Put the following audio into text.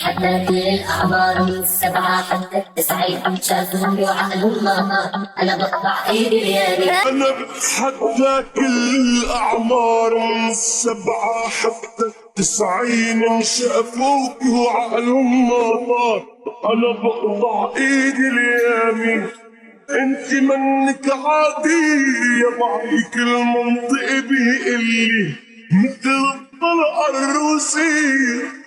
حتى كل الأعمار من 7 حتى 90 شافهم وعقلهم نار. أنا بقطع إيدي ليالي. أنا بتحدى كل الأعمار من 7 حتى 90 شافوك وعقلهم نار. أنا بقطع إيدي ليالي. انت منك عادية معي كل منطق بيقلي مثل الطلقة الروسية.